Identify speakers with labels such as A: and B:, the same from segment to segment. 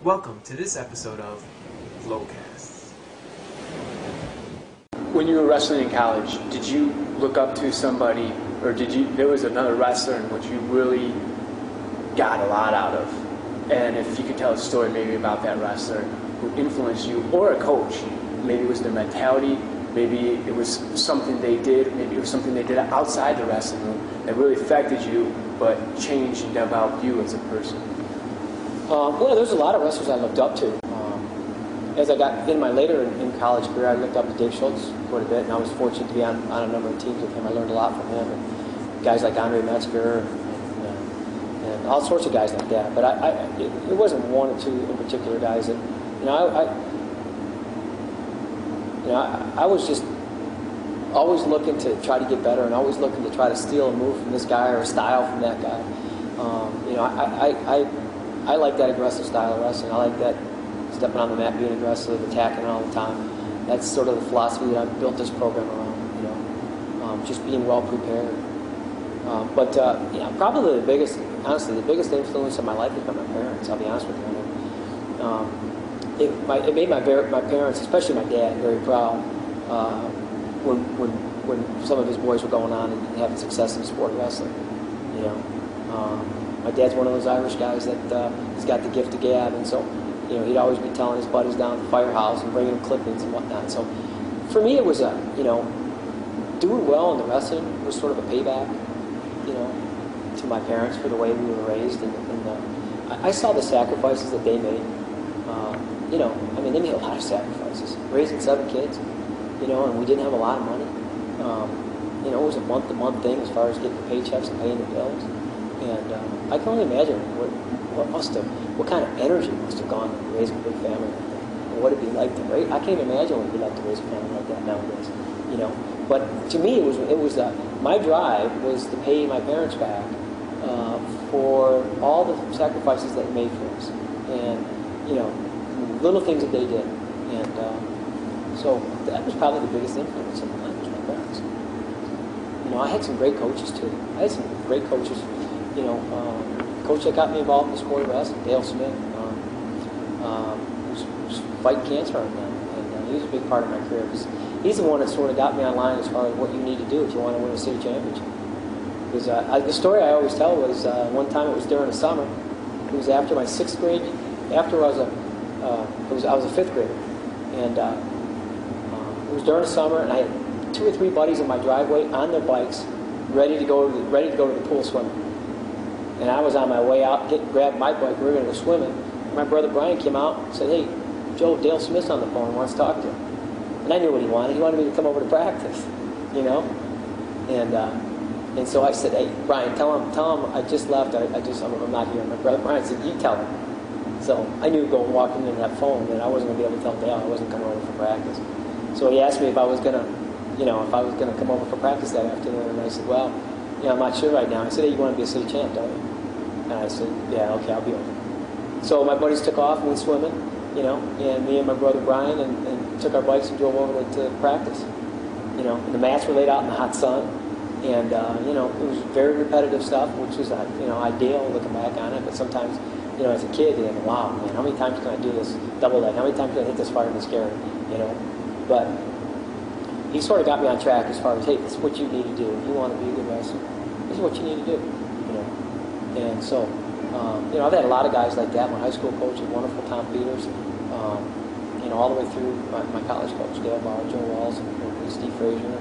A: Welcome to this episode of Flowcasts.
B: When you were wrestling in college, did you look up to somebody, or there was another wrestler in which you really got a lot out of? And if you could tell a story maybe about that wrestler who influenced you, or a coach, maybe it was their mentality, maybe it was something they did, maybe it was something they did outside the wrestling room that really affected you, but changed and developed you as a person.
C: Well, there's a lot of wrestlers I looked up to. As I got in my later in college career, I looked up to Dave Schultz quite a bit, and I was fortunate to be on a number of teams with him. I learned a lot from him, and guys like Andre Metzger, and all sorts of guys like that. But it wasn't one or two in particular guys that, I was just always looking to try to get better, and always looking to try to steal a move from this guy or a style from that guy. I like that aggressive style of wrestling. I like that stepping on the mat, being aggressive, attacking all the time. That's sort of the philosophy that I've built this program around. Just being well prepared. Probably the biggest influence in my life has been my parents. I'll be honest with you. It made my parents, especially my dad, very proud when some of his boys were going on and having success in the sport of wrestling. My dad's one of those Irish guys that he's got the gift of gab, and so he'd always be telling his buddies down at the firehouse and bringing them clippings and whatnot. So for me, it was doing well in the wrestling was sort of a payback, to my parents for the way we were raised, and I saw the sacrifices that they made. They made a lot of sacrifices, raising 7 kids, and we didn't have a lot of money. It was a month-to-month thing as far as getting the paychecks and paying the bills. And I can only imagine what kind of energy must have gone into raising a big family like that. And what it'd be like to raise. I can't even imagine what it'd be like to raise a family like that nowadays. But to me, it was my drive was to pay my parents back for all the sacrifices that they made for us, and little things that they did. And so that was probably the biggest influence in my life was my parents. I had some great coaches too. I had some great coaches. Coach that got me involved in the sport of wrestling, Dale Smith, who's fighting cancer right now, and he was a big part of my career because he's the one that sort of got me online as far as what you need to do if you want to win a city championship. Because the story I always tell was one time it was during the summer. It was after my 6th grade. After I was a 5th grader, and it was during the summer, and I had 2 or 3 buddies in my driveway on their bikes, ready to go to the pool swimming. And I was on my way out, grabbed my bike, we were going to go swimming. My brother Brian came out and said, "Hey, Joe, Dale Smith's on the phone and wants to talk to you." And I knew what he wanted. He wanted me to come over to practice, And so I said, "Hey, Brian, tell him I just left. I'm not here." My brother Brian said, "You tell him." So I knew walking into that phone that I wasn't going to be able to tell Dale I wasn't coming over for practice. So he asked me if I was going to come over for practice that afternoon, and I said, "Well, I'm not sure right now." I said, "Hey, you want to be a city champ, don't you?" And I said, "Yeah, okay, I'll be over." So my buddies took off and went swimming, and me and my brother Brian and took our bikes and drove over to practice. And the mats were laid out in the hot sun, and it was very repetitive stuff, which was ideal looking back on it. But sometimes, as a kid, you think, "Wow, man, how many times can I do this double leg? How many times can I hit this far in this scary?" But he sort of got me on track as far as, "Hey, this is what you need to do. If you want to be a good wrestler, this is what you need to do." And so, I've had a lot of guys like that. My high school coach was wonderful, Tom Peters. All the way through my college coach, Dale Bauer, Joe Walls, and Steve Frazier,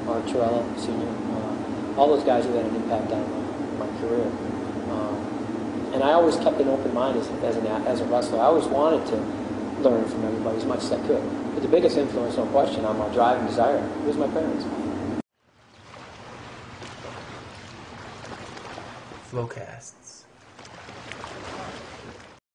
C: Mark Torella, Sr. All those guys who had an impact on my career. And I always kept an open mind as a wrestler. I always wanted to learn from everybody as much as I could. But the biggest influence, no question, on my drive and desire was my parents.
A: Flowcasts.